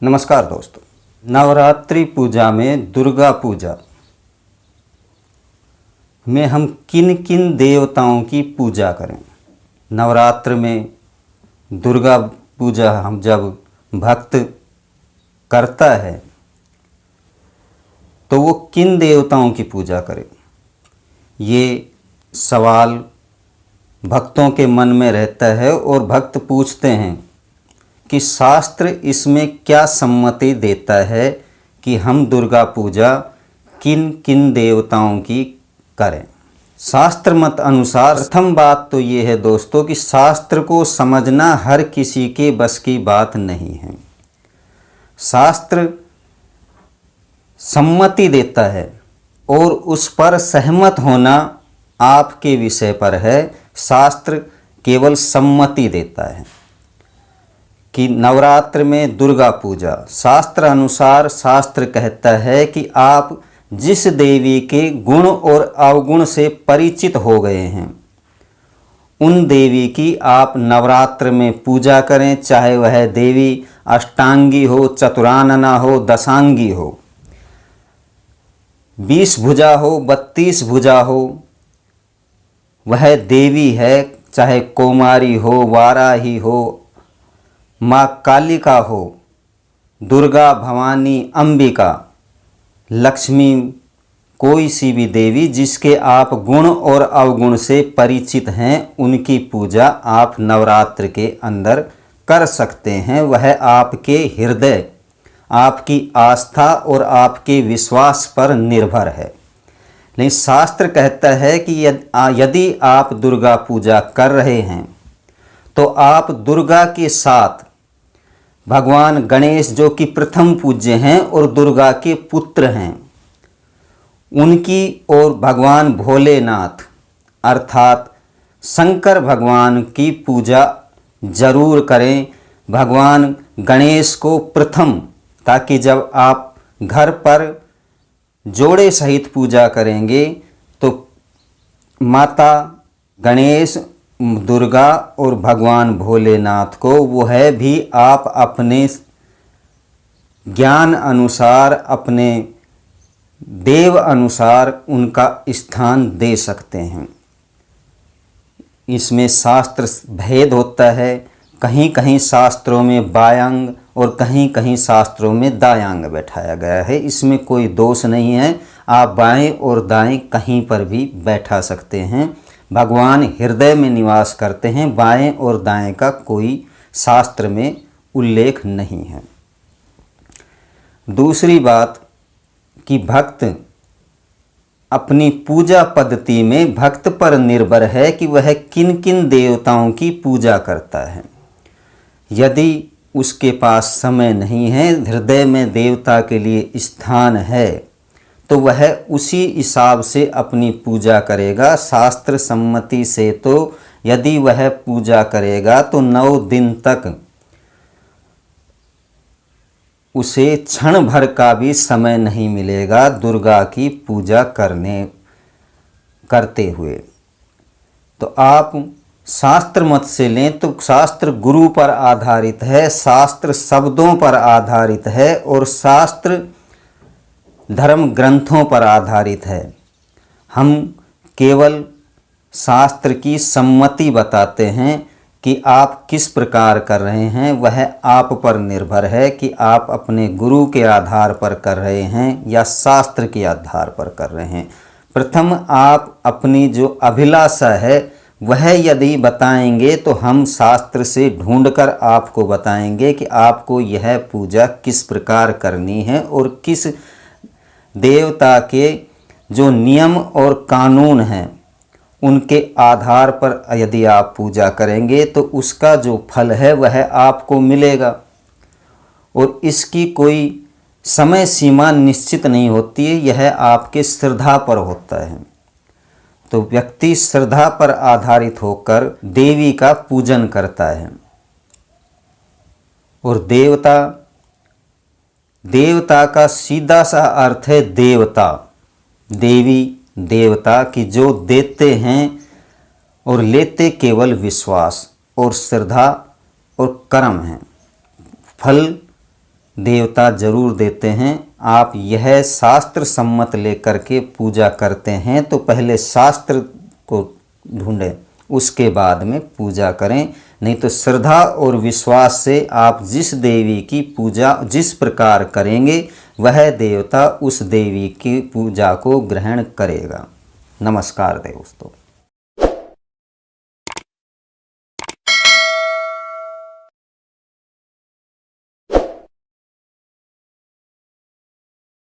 नमस्कार दोस्तों, नवरात्रि पूजा में दुर्गा पूजा में हम किन किन देवताओं की पूजा करें। नवरात्र में दुर्गा पूजा हम जब भक्त करता है तो वो किन देवताओं की पूजा करे, ये सवाल भक्तों के मन में रहता है और भक्त पूछते हैं कि शास्त्र इसमें क्या सम्मति देता है कि हम दुर्गा पूजा किन किन देवताओं की करें। शास्त्र मत अनुसार प्रथम बात तो ये है दोस्तों कि शास्त्र को समझना हर किसी के बस की बात नहीं है। शास्त्र सम्मति देता है और उस पर सहमत होना आपके विषय पर है। शास्त्र केवल सम्मति देता है कि नवरात्र में दुर्गा पूजा, शास्त्र अनुसार शास्त्र कहता है कि आप जिस देवी के गुण और अवगुण से परिचित हो गए हैं उन देवी की आप नवरात्र में पूजा करें, चाहे वह देवी अष्टांगी हो, चतुरानना हो, दशांगी हो, 20 भुजा हो, 32 भुजा हो, वह देवी है, चाहे कौमारी हो, वाराही हो, माँ कालिका हो, दुर्गा, भवानी, अंबिका, लक्ष्मी, कोई सी भी देवी जिसके आप गुण और अवगुण से परिचित हैं उनकी पूजा आप नवरात्र के अंदर कर सकते हैं। वह आपके हृदय, आपकी आस्था और आपके विश्वास पर निर्भर है। लेकिन शास्त्र कहता है कि यदि आप दुर्गा पूजा कर रहे हैं तो आप दुर्गा के साथ भगवान गणेश, जो कि प्रथम पूज्य हैं और दुर्गा के पुत्र हैं, उनकी और भगवान भोलेनाथ अर्थात शंकर भगवान की पूजा जरूर करें। भगवान गणेश को प्रथम, ताकि जब आप घर पर जोड़े सहित पूजा करेंगे तो माता गणेश, दुर्गा और भगवान भोलेनाथ को वह भी आप अपने ज्ञान अनुसार, अपने देव अनुसार उनका स्थान दे सकते हैं। इसमें शास्त्र भेद होता है, कहीं कहीं शास्त्रों में बायांग और कहीं कहीं शास्त्रों में दायांग बैठाया गया है। इसमें कोई दोष नहीं है, आप बाएं और दाएं कहीं पर भी बैठा सकते हैं। भगवान हृदय में निवास करते हैं, बाएं और दाएं का कोई शास्त्र में उल्लेख नहीं है। दूसरी बात कि भक्त अपनी पूजा पद्धति में भक्त पर निर्भर है कि वह किन किन देवताओं की पूजा करता है। यदि उसके पास समय नहीं है, हृदय में देवता के लिए स्थान है, तो वह उसी हिसाब से अपनी पूजा करेगा। शास्त्र सम्मति से तो यदि वह पूजा करेगा तो 9 दिन तक उसे क्षण भर का भी समय नहीं मिलेगा दुर्गा की पूजा करते हुए। तो आप शास्त्र मत से लें तो शास्त्र गुरु पर आधारित है, शास्त्र शब्दों पर आधारित है और शास्त्र धर्म ग्रंथों पर आधारित है। हम केवल शास्त्र की सम्मति बताते हैं कि आप किस प्रकार कर रहे हैं, वह आप पर निर्भर है कि आप अपने गुरु के आधार पर कर रहे हैं या शास्त्र के आधार पर कर रहे हैं। प्रथम आप अपनी जो अभिलाषा है वह यदि बताएंगे तो हम शास्त्र से ढूंढकर आपको बताएंगे कि आपको यह पूजा किस प्रकार करनी है और किस देवता के जो नियम और कानून हैं उनके आधार पर यदि आप पूजा करेंगे तो उसका जो फल है वह आपको मिलेगा। और इसकी कोई समय सीमा निश्चित नहीं होती है, यह आपके श्रद्धा पर होता है। तो व्यक्ति श्रद्धा पर आधारित होकर देवी का पूजन करता है। और देवता का सीधा सा अर्थ है देवता, देवी, देवता की जो देते हैं और लेते केवल विश्वास और श्रद्धा और कर्म हैं। फल देवता जरूर देते हैं। आप यह शास्त्र सम्मत लेकर के पूजा करते हैं तो पहले शास्त्र को ढूंढें, उसके बाद में पूजा करें। नहीं तो श्रद्धा और विश्वास से आप जिस देवी की पूजा जिस प्रकार करेंगे वह देवता उस देवी की पूजा को ग्रहण करेगा। नमस्कार दोस्तों।